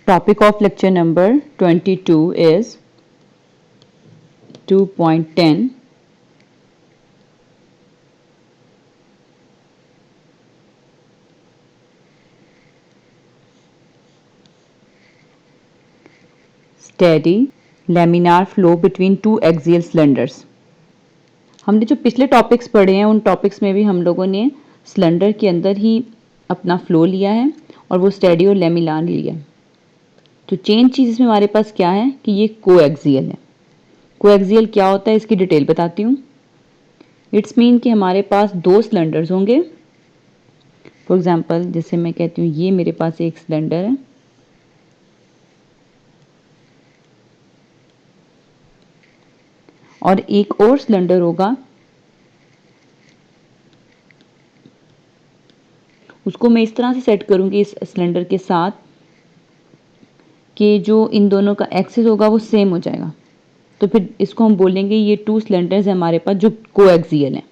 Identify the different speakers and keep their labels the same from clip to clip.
Speaker 1: Topic of lecture number 22 is 2.10 steady laminar flow between two axial cylinders। हमने जो पिछले topics पढ़े हैं उन टॉपिक्स में भी हम लोगों ने सिलेंडर के अंदर ही अपना फ्लो लिया है और वो स्टेडी और लेमिनार लिया है। तो चेंज चीज़ इसमें हमारे पास क्या है कि ये कोएक्सियल है। कोएक्सियल क्या होता है इसकी डिटेल बताती हूँ। इट्स मीन कि हमारे पास दो सिलेंडर्स होंगे। फॉर एग्जांपल जैसे मैं कहती हूँ ये मेरे पास एक सिलेंडर है और एक और सिलेंडर होगा, उसको मैं इस तरह से सेट करूंगी इस सिलेंडर के साथ कि जो इन दोनों का एक्सिस होगा वो सेम हो जाएगा। तो फिर इसको हम बोलेंगे ये टू सिलेंडर्स हैं हमारे पास जो कोएक्सियल हैं।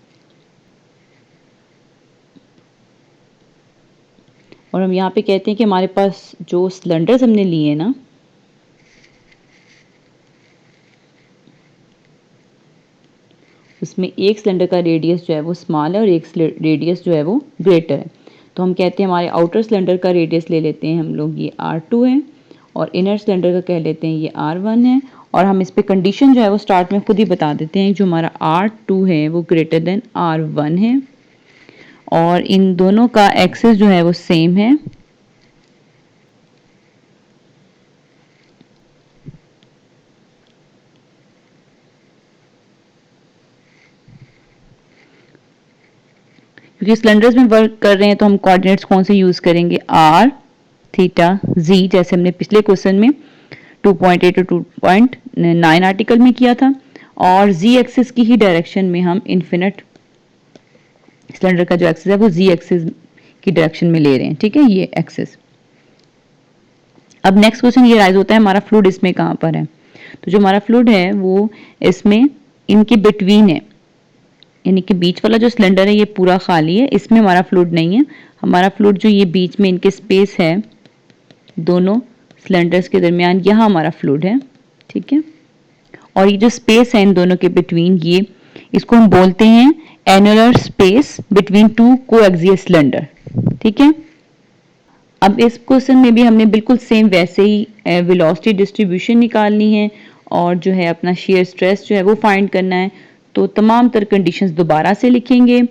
Speaker 1: और हम यहाँ पे कहते हैं कि हमारे पास जो सिलेंडर्स हमने लिए हैं ना, उसमें एक सिलेंडर का रेडियस जो है वो स्मॉल है और एक रेडियस जो है वो ग्रेटर है। तो हम कहते हैं हमारे आउटर सिलेंडर का रेडियस ले लेते हैं हम लोग, ये R2 है, और इनर सिलेंडर का कह लेते हैं ये R1 है। और हम इस पे कंडीशन जो है वो स्टार्ट में खुद ही बता देते हैं, जो हमारा R2 है वो ग्रेटर देन R1 है और इन दोनों का एक्सिस जो है वो सेम है। क्योंकि सिलेंडर्स में वर्क कर रहे हैं तो हम कोऑर्डिनेट्स कौन से यूज करेंगे, R, थीटा, Z, जैसे हमने पिछले क्वेश्चन में 2.8 और 2.9 आर्टिकल में किया था। और Z एक्सिस की ही डायरेक्शन में हम इन्फिनिट सिलेंडर का जो एक्सिस है वो Z एक्सिस की डायरेक्शन में ले रहे हैं। ठीक है, ये एक्सिस। अब नेक्स्ट क्वेश्चन ये राइज होता है हमारा फ्लूइड इसमें कहाँ पर है। तो जो हमारा फ्लूइड है वो इसमें इनके बिटवीन है, यानी कि बीच वाला जो सिलेंडर है ये पूरा खाली है, इसमें हमारा फ्लूइड नहीं है। हमारा फ्लूइड जो ये बीच में इनके स्पेस है दोनों सिलेंडर्स के दरमियान, यहाँ हमारा फ्लूइड है। ठीक है, और ये जो स्पेस है इन दोनों के बिटवीन, ये इसको हम बोलते हैं annular space between two coaxial cylinder. ठीक है, अब इस क्वेश्चन में भी हमने बिल्कुल सेम वैसे ही वेलोसिटी डिस्ट्रीब्यूशन निकालनी है और जो है अपना शेयर स्ट्रेस जो है वो फाइंड करना है। तो तमाम तर कंडीशंस दोबारा से लिखेंगे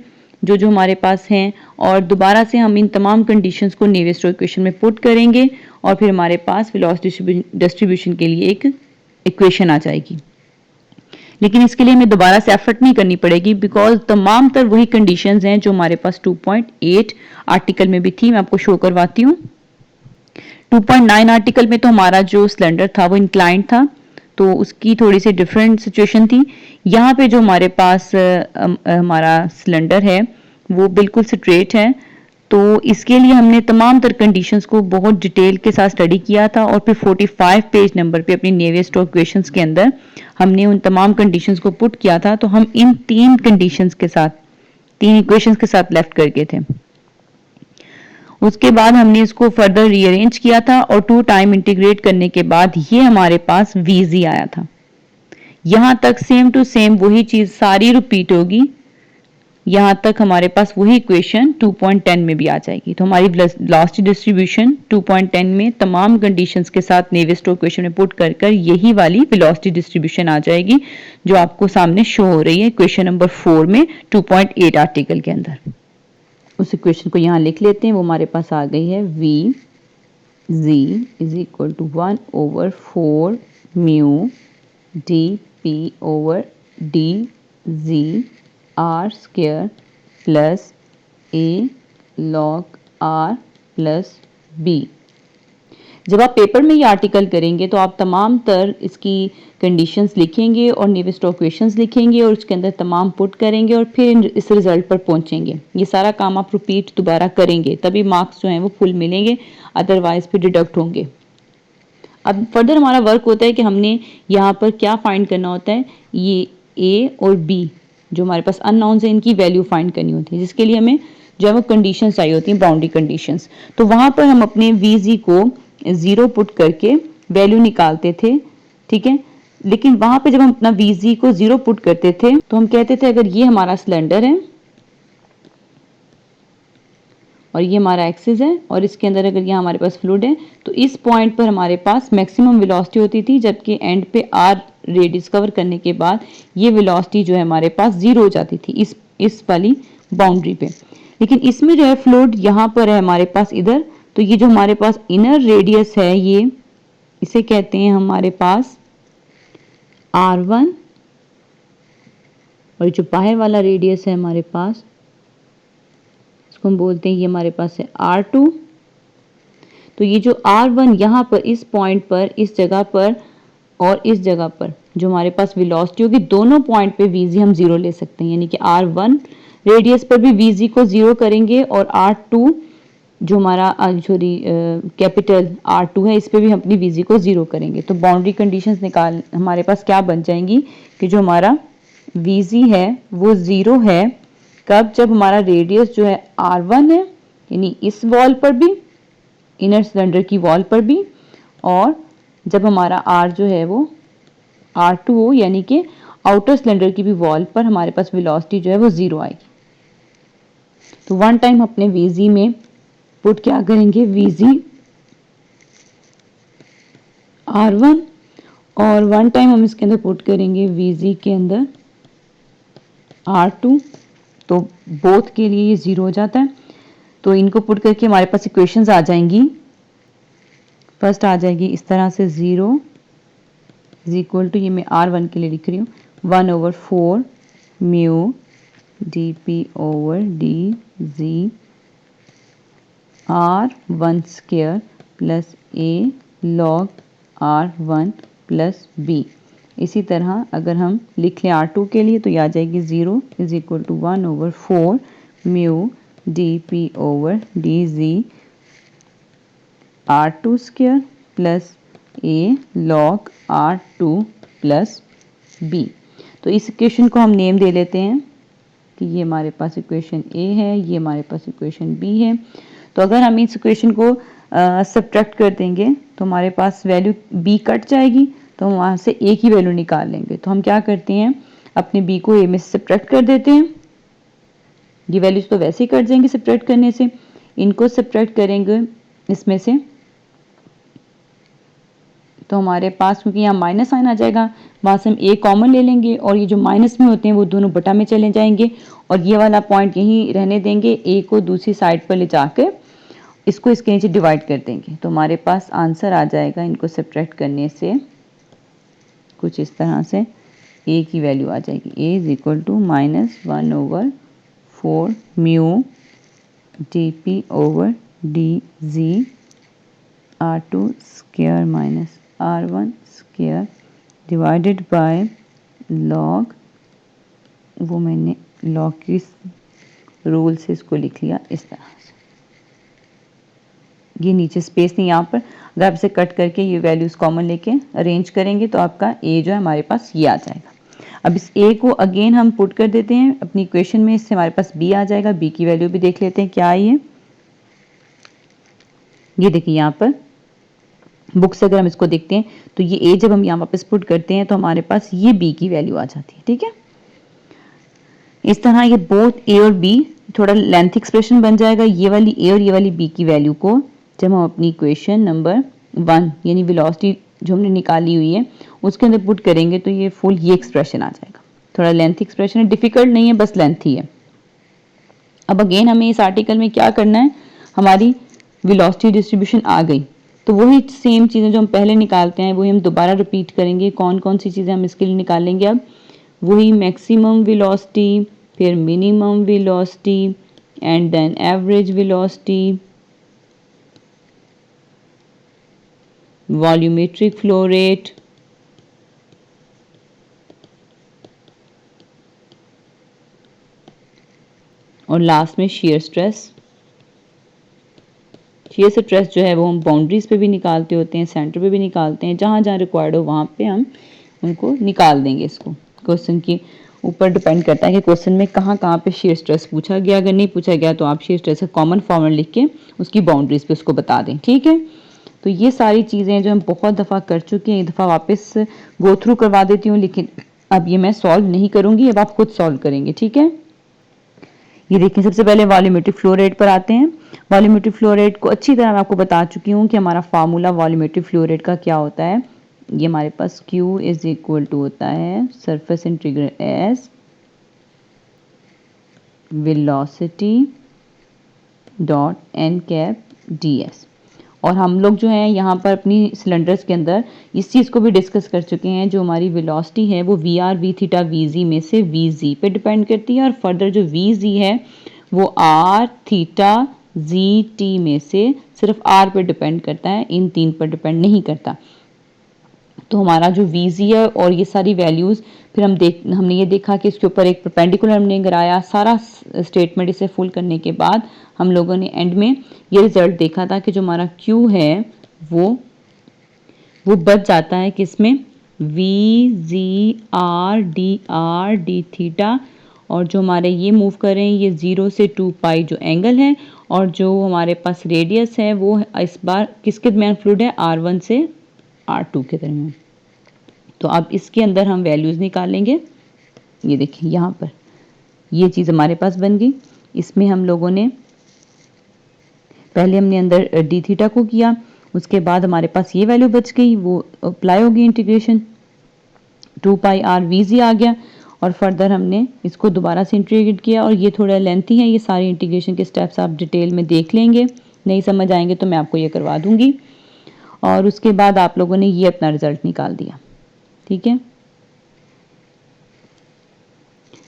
Speaker 1: जो जो हमारे पास हैं और दोबारा से हम इन तमाम कंडीशंस को नेवियर-स्टोक्स इक्वेशन में पुट करेंगे और फिर हमारे पास वेलोसिटी डिस्ट्रीब्यूशन के लिए एक इक्वेशन आ जाएगी। लेकिन इसके लिए हमें दोबारा से एफर्ट नहीं करनी पड़ेगी बिकॉज तमाम तर वही कंडीशंस हैं जो हमारे पास 2.8 आर्टिकल में भी थी। मैं आपको शो करवाती हूँ। 2.9 आर्टिकल में तो हमारा जो सिलेंडर था वो इंक्लाइंड था, तो उसकी थोड़ी सी डिफरेंट सिचुएशन थी। यहाँ पे जो हमारे पास हमारा सिलेंडर है वो बिल्कुल स्ट्रेट है, तो इसके लिए हमने तमाम तर कंडीशंस को बहुत डिटेल के साथ स्टडी किया था और फिर 45 पेज नंबर पे अपनी नेवियर-स्टोक्स इक्वेशंस के अंदर हमने उन तमाम कंडीशंस को पुट किया था। तो हम इन तीन कंडीशंस के साथ, तीन इक्वेशंस के साथ लेफ्ट करके थे। उसके बाद हमने इसको फर्दर रीअरेंज किया था और 2 टाइम इंटीग्रेट करने के बाद ये हमारे पास VZ आया था। यहां तक सेम टू सेम वही चीज सारी रिपीट होगी, यहां तक हमारे पास वही इक्वेशन 2.10 में भी आ जाएगी। तो हमारी वेलोसिटी डिस्ट्रीब्यूशन 2.10 में तमाम कंडीशंस के साथ नेवियर-स्टोक्स इक्वेशन में पुट कर कर यही वाली वेलोसिटी डिस्ट्रीब्यूशन आ जाएगी जो आपको सामने शो हो रही है इक्वेशन नंबर 4 में 2.8 आर्टिकल के अंदर। उस इक्वेशन को यहाँ लिख लेते हैं, वो हमारे पास आ गई है VZ is equal to 1/4 mu dP/dz R square plus A log R plus B। जब आप पेपर में ये आर्टिकल करेंगे तो आप तमाम तर इसकी कंडीशंस लिखेंगे और नेवियर-स्टोक्स इक्वेशंस लिखेंगे और उसके अंदर तमाम पुट करेंगे और फिर इस रिजल्ट पर पहुंचेंगे। ये सारा काम आप रिपीट दोबारा करेंगे तभी मार्क्स जो हैं वो फुल मिलेंगे, अदरवाइज फिर डिडक्ट होंगे। अब फर्दर हमारा वर्क होता है कि हमने यहाँ पर क्या फाइंड करना होता है, ये A और B जो हमारे पास अननोन्स है इनकी वैल्यू फाइंड करनी होती है, जिसके लिए हमें जो है वो कंडीशंस चाहिए होती हैं, बाउंड्री कंडीशंस। तो वहां पर हम अपने VZ को 0 पुट करके वैल्यू निकालते थे, ठीक है। लेकिन वहां पे जब हम अपना VG को 0 पुट करते थे तो हम कहते थे अगर ये हमारा सिलेंडर है और ये हमारा एक्सिस है और इसके अंदर अगर यहाँ हमारे पास फ्लूइड है तो इस पॉइंट पर हमारे पास मैक्सिमम वेलोसिटी होती थी, जबकि एंड पे R रेडियस कवर करने के बाद ये वेलोसिटी जो है हमारे पास 0 हो जाती थी इस वाली बाउंड्री पे। लेकिन इसमें जो है फ्लूइड यहाँ पर है हमारे पास इधर, तो ये जो हमारे पास इनर रेडियस है ये इसे कहते हैं हमारे पास R1 और जो बाहर वाला रेडियस है हमारे पास इसको हम बोलते हैं ये हमारे पास है R2। तो ये जो R1 यहाँ पर इस पॉइंट पर इस जगह पर और इस जगह पर जो हमारे पास वेलोसिटी होगी दोनों पॉइंट पे VG हम 0 ले सकते हैं, यानी कि R1 रेडियस पर भी VG को 0 करेंगे और R2 जो हमारा सॉरी कैपिटल R2 है इस पे भी हम अपनी VG को 0 करेंगे। तो बाउंड्री कंडीशंस निकाल हमारे पास क्या बन जाएंगी कि जो हमारा VG है वो 0 है कब, जब हमारा रेडियस जो है R1 है यानी इस वॉल पर भी इनर सिलेंडर की वॉल पर भी, और जब हमारा R जो है वो R2 हो यानी कि आउटर सिलेंडर की भी वॉल पर हमारे पास वेलोसिटी जो है वो 0 आएगी। तो वन टाइम अपने VG में पुट क्या करेंगे VG R1 और वन टाइम हम इसके अंदर पुट करेंगे VG के अंदर R2, तो बोथ के लिए ये 0 हो जाता है। तो इनको पुट करके हमारे पास इक्वेशंस आ जाएंगी। फर्स्ट आ जाएगी इस तरह से 0 इज इक्वल टू, ये मैं R1 के लिए लिख रही हूँ 1/4 mu dp/dz R1 square plus A log R1 plus B। इसी तरह अगर हम लिख लें R2 के लिए तो ये आ जाएगी 0 is equal to 1/4 mu dp/dz R2 square plus A log R2 plus B। तो इस इक्वेशन को हम नेम दे लेते हैं कि ये हमारे पास इक्वेशन A है, ये हमारे पास इक्वेशन B है। तो अगर हम इस इक्वेशन को सब्ट्रैक्ट कर देंगे तो हमारे पास वैल्यू B कट जाएगी, तो हम वहाँ से A की वैल्यू निकाल लेंगे। तो हम क्या करते हैं अपने B को A में सब्ट्रैक्ट कर देते हैं। ये वैल्यूज तो वैसे ही कट जाएंगे सब्ट्रैक्ट करने से, इनको सब्ट्रैक्ट करेंगे इसमें से तो हमारे पास क्योंकि यहाँ माइनस साइन आ जाएगा वहाँ से हम A कॉमन ले लेंगे और ये जो माइनस में होते हैं वो दोनों बटा में चले जाएंगे और ये वाला पॉइंट यहीं रहने देंगे, A को दूसरी साइड पर ले जाकर इसको इसके नीचे डिवाइड कर देंगे। तो हमारे पास आंसर आ जाएगा इनको सब्ट्रैक्ट करने से कुछ इस तरह से A की वैल्यू आ जाएगी A is equal to -1/4 mu dp/dz R2 square minus R1 square divided by log, वो मैंने लॉग की रूल से इसको लिख लिया इस तरह से। ये नीचे स्पेस नहीं, यहाँ पर अगर आप इसे कट करके ये वैल्यूज कॉमन लेके अरेंज करेंगे तो आपका A जो है हमारे पास ये आ जाएगा। अब इस A को अगेन हम पुट कर देते हैं अपनी इक्वेशन में, इससे हमारे पास B आ जाएगा। B की वैल्यू भी देख लेते हैं क्या आई है। ये देखिए यहाँ पर बुक से अगर हम इसको देखते हैं तो ये A जब हम यहाँ वापस पुट करते हैं तो हमारे पास ये B की वैल्यू आ जाती है, ठीक है। इस तरह ये बोथ A और B थोड़ा लेंथ एक्सप्रेशन बन जाएगा। ये वाली A और ये वाली B की वैल्यू को जब हम अपनी इक्वेशन नंबर 1 यानी वेलोसिटी जो हमने निकाली हुई है उसके अंदर पुट करेंगे तो ये फुल ये एक्सप्रेशन आ जाएगा। थोड़ा लेंथ एक्सप्रेशन है, डिफिकल्ट नहीं है, बस लेंथ ही है। अब अगेन हमें इस आर्टिकल में क्या करना है, हमारी वेलोसिटी डिस्ट्रीब्यूशन आ गई तो वही सेम चीज़ें जो हम पहले निकालते हैं वही हम दोबारा रिपीट करेंगे। कौन कौन सी चीज़ें हम इसके लिए निकालेंगे, अब वही मैक्सिमम वेलोसिटी, फिर minimum velocity and then average velocity, volumetric flow rate, और लास्ट में shear स्ट्रेस। shear स्ट्रेस जो है वो हम बाउंड्रीज पे भी निकालते होते हैं, सेंटर पे भी निकालते हैं, जहाँ जहाँ रिक्वायर्ड हो वहाँ पे हम उनको निकाल देंगे। इसको क्वेश्चन के ऊपर डिपेंड करता है कि क्वेश्चन में कहाँ कहाँ पे shear स्ट्रेस पूछा गया। अगर नहीं पूछा गया तो आप shear स्ट्रेस का कॉमन फॉर्मूला लिख के उसकी बाउंड्रीज पे उसको बता दें, ठीक है। तो ये सारी चीज़ें जो हम बहुत दफ़ा कर चुके हैं, एक दफ़ा वापस गो थ्रू करवा देती हूँ, लेकिन अब ये मैं सॉल्व नहीं करूँगी, अब आप खुद सॉल्व करेंगे, ठीक है। ये देखिए, सबसे पहले वॉल्यूमेट्रिक फ्लो रेट पर आते हैं। वॉल्यूमेट्रिक फ्लो रेट को अच्छी तरह मैं आपको बता चुकी हूँ कि हमारा फार्मूला वॉल्यूमेट्रिक फ्लो रेट का क्या होता है। ये हमारे पास Q इज इक्वल टू होता है surface integral S velocity dot n cap ds। और हम लोग जो है यहाँ पर अपनी सिलेंडर्स के अंदर इस चीज़ को भी डिस्कस कर चुके हैं, जो हमारी वेलोसिटी है वो v v theta v z में से वी जी पे डिपेंड करती है, और फर्दर जो वी जी है वो आर थीटा जी टी में से सिर्फ आर पे डिपेंड करता है, इन तीन पर डिपेंड नहीं करता। तो हमारा जो वी जी है और ये सारी वैल्यूज़ फिर हमने ये देखा कि इसके ऊपर एक परपेंडिकुलर हमने गिराया, सारा स्टेटमेंट इसे फुल करने के बाद हम लोगों ने एंड में ये रिजल्ट देखा था कि जो हमारा Q है वो बच जाता है किसमें, we ji R D theta, और जो हमारे ये मूव कर रहे हैं ये 0 से 2 पाई जो एंगल है, और जो हमारे पास रेडियस है वो इस बार किसके दरमियान फ्लूइड है, R1 से R2 के दरमियान। तो अब इसके अंदर हम वैल्यूज़ निकालेंगे। ये देखिए यहाँ पर ये चीज़ हमारे पास बन गई। इसमें हम लोगों ने पहले हमने अंदर डी थीटा को किया, उसके बाद हमारे पास ये वैल्यू बच गई, वो अप्लाई होगी इंटीग्रेशन, 2 पाई आर वी जी आ गया, और फर्दर हमने इसको दोबारा से इंटीग्रेट किया, और ये थोड़ा लेंथी है, ये सारी इंटीग्रेशन के स्टेप्स आप डिटेल में देख लेंगे, नहीं समझ आएंगे तो मैं आपको ये करवा दूंगी। और उसके बाद आप लोगों ने ये अपना रिजल्ट निकाल दिया, ठीक है।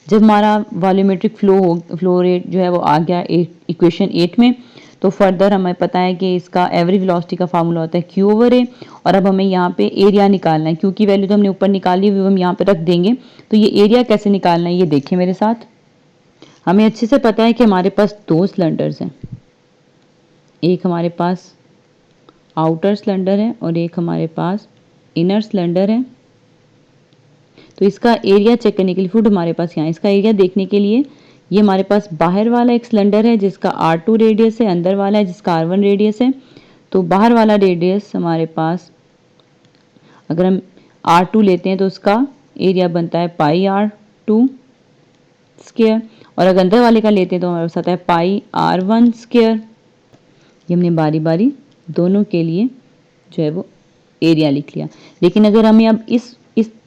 Speaker 1: जब हमारा वॉल्यूमेट्रिक फ्लो रेट जो है वो आ गया इक्वेशन 8 में, तो फर्दर हमें पता है कि इसका एवरेज वेलोसिटी का फार्मूला होता है Q ओवर A, और अब हमें यहाँ पे एरिया निकालना है। Q की वैल्यू तो हमने ऊपर निकाली हुई, हम यहाँ पे रख देंगे। तो ये एरिया कैसे निकालना है ये देखें मेरे साथ। हमें अच्छे से पता है कि हमारे पास दो सिलेंडर्स हैं, एक हमारे पास आउटर सिलेंडर है और एक हमारे पास इनर सिलेंडर है। तो इसका एरिया चेक करने के लिए फुट हमारे पास यहाँ इसका एरिया देखने के लिए, ये हमारे पास बाहर वाला एक सिलेंडर है जिसका R2 रेडियस है, अंदर वाला है जिसका R1 रेडियस है। तो बाहर वाला रेडियस हमारे पास अगर हम R2 लेते हैं तो उसका एरिया बनता है पाई R2 स्क्वायर, और अगर अंदर वाले का लेते हैं तो हमारे पास आता है पाई R1 स्क्वायर। ये हमने बारी बारी दोनों के लिए जो है वो एरिया लिख लिया। लेकिन अगर हमें अब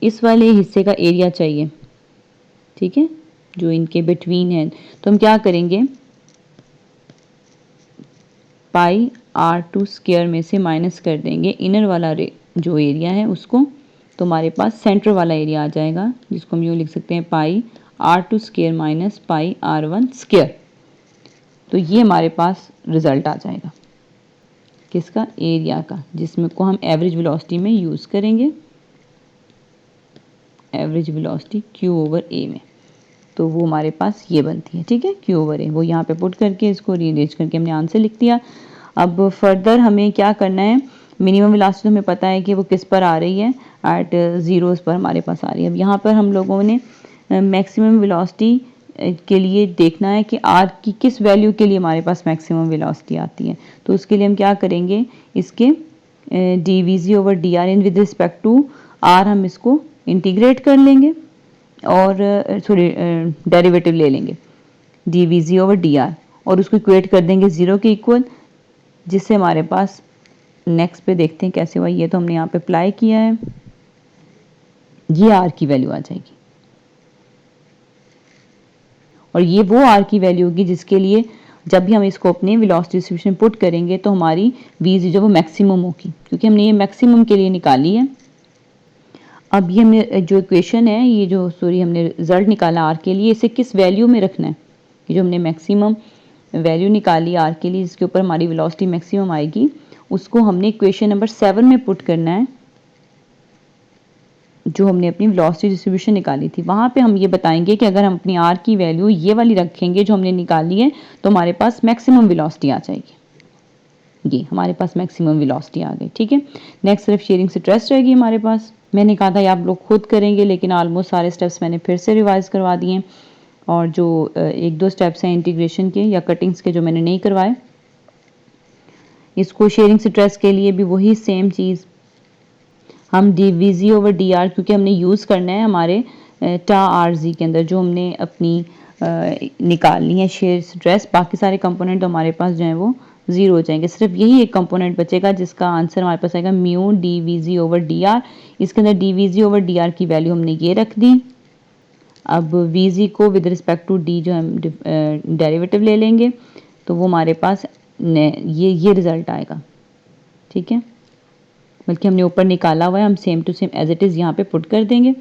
Speaker 1: इस वाले हिस्से का एरिया चाहिए, ठीक है, जो इनके बिटवीन है, तो हम क्या करेंगे, पाई R2 स्क्वायर में से माइनस कर देंगे इनर वाला जो एरिया है उसको, तो हमारे पास सेंटर वाला एरिया आ जाएगा, जिसको हम यूँ लिख सकते हैं पाई R2 square minus pi R1 square. तो ये हमारे पास रिजल्ट आ जाएगा किसका, एरिया का, जिसमें को हम एवरेज वेलोसिटी में यूज़ करेंगे, average velocity Q over A में। तो वो हमारे पास ये बनती है, ठीक है, Q ओवर A। वो यहाँ पे पुट करके इसको रीअरेंज करके हमने आंसर लिख दिया। अब फर्दर हमें क्या करना है, मिनिमम वेलोसिटी हमें पता है कि वो किस पर आ रही है, एट जीरोस पर हमारे पास आ रही है। अब यहाँ पर हम लोगों ने मैक्सिमम वेलोसिटी के लिए देखना है कि आर की किस वैल्यू के लिए हमारे पास मैक्सिमम वेलोसिटी आती है। तो उसके लिए हम क्या करेंगे, इसके d v z over d r in with respect to r हम इसको इंटीग्रेट कर लेंगे, और सॉरी डेरिवेटिव ले लेंगे D v z over d are, और उसको इक्वेट कर देंगे 0 के इक्वल, जिससे हमारे पास नेक्स्ट पे देखते हैं कैसे हुआ। ये तो हमने यहाँ पे अप्लाई किया है, ये आर की वैल्यू आ जाएगी, और ये वो आर की वैल्यू होगी जिसके लिए जब भी हम इसको अपने वेलोसिटी डिस्ट्रीब्यूशन पुट करेंगे तो हमारी वी जो वो मैक्सिमम होगी, क्योंकि हमने ये मैक्सिमम के लिए निकाली है। अब ये हमने जो इक्वेशन है, ये जो सॉरी हमने रिजल्ट निकाला आर के लिए, इसे किस वैल्यू में रखना है, ये जो हमने मैक्सिमम वैल्यू निकाली आर के लिए जिसके ऊपर हमारी वेलोसिटी मैक्सिमम आएगी, उसको हमने इक्वेशन नंबर 7 में पुट करना है, जो हमने अपनी वेलोसिटी डिस्ट्रीब्यूशन निकाली थी। वहाँ पे हम ये बताएंगे कि अगर हम अपनी आर की वैल्यू ये वाली रखेंगे जो हमने निकाली है, तो हमारे पास मैक्सिमम वेलोसिटी आ जाएगी। ये हमारे पास मैक्सिमम वेलोसिटी आ गई, ठीक है। नेक्स्ट सिर्फ शेयरिंग स्ट्रेस रहेगी हमारे पास। मैंने कहा था आप लोग खुद करेंगे, लेकिन ऑलमोस्ट सारे स्टेप्स मैंने फिर से रिवाइज करवा दिए, और जो एक दो स्टेप्स हैं इंटीग्रेशन के या कटिंग्स के जो मैंने नहीं करवाए। इसको शेयरिंग स्ट्रेस के लिए भी वही सेम चीज़, हम dVz ओवर dr क्योंकि हमने यूज़ करना है हमारे टा आर जी के अंदर जो हमने अपनी निकालनी है शेयर स्ट्रेस, बाकी सारे कंपोनेंट तो हमारे पास जो है वो ज़ीरो हो जाएंगे। सिर्फ यही एक कंपोनेंट बचेगा जिसका आंसर हमारे पास आएगा म्यू dVz ओवर dr। इसके अंदर dVz ओवर dr की वैल्यू हमने ये रख दी। अब Vz को विद रिस्पेक्ट टू d जो हम डेरिवेटिव ले लेंगे तो वो हमारे पास ये रिजल्ट आएगा। ठीक है, बल्कि हमने ऊपर निकाला हुआ है, हम same to same as it is यहाँ पे पुट कर देंगे।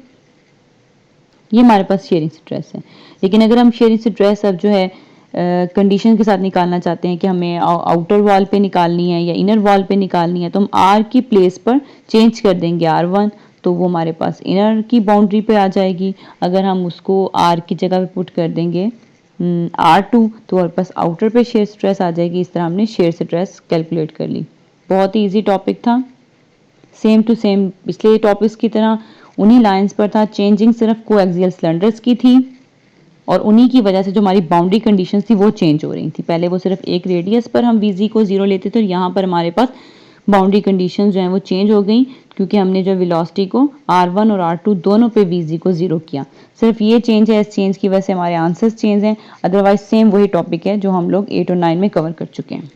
Speaker 1: ये हमारे पास शेयरिंग स्ट्रेस है। लेकिन अगर हम शेयरिंग स्ट्रेस अब जो है कंडीशन के साथ निकालना चाहते हैं कि हमें आउटर वॉल पे निकालनी है या इनर वॉल पे निकालनी है, तो हम आर की प्लेस पर चेंज कर देंगे R1, तो वो हमारे पास इनर की बाउंड्री पे आ जाएगी। अगर हम उसको आर की जगह पे पुट कर देंगे R2 तो हमारे पास आउटर पे शेयर स्ट्रेस आ जाएगी। इस तरह हमने शेयर स्ट्रेस कैलकुलेट कर ली। बहुत ही ईजी टॉपिक था, सेम टू सेम पिछले टॉपिक्स की तरह उन्हीं लाइंस पर था। चेंजिंग सिर्फ कोएक्सियल सिलेंडर्स की थी और उन्हीं की वजह से जो हमारी बाउंड्री कंडीशंस थी वो चेंज हो रही थी। पहले वो सिर्फ एक रेडियस पर हम Vz को 0 लेते थे और यहाँ पर हमारे पास बाउंड्री कंडीशंस जो हैं वो चेंज हो गई क्योंकि हमने जो वेलोसिटी को R1 और R2 दोनों पे Vz को 0 किया। सिर्फ ये चेंज है, इस चेंज की वजह से हमारे आंसर्स चेंज हैं, अदरवाइज सेम वही टॉपिक है जो हम लोग 8 और 9 में कवर कर चुके हैं।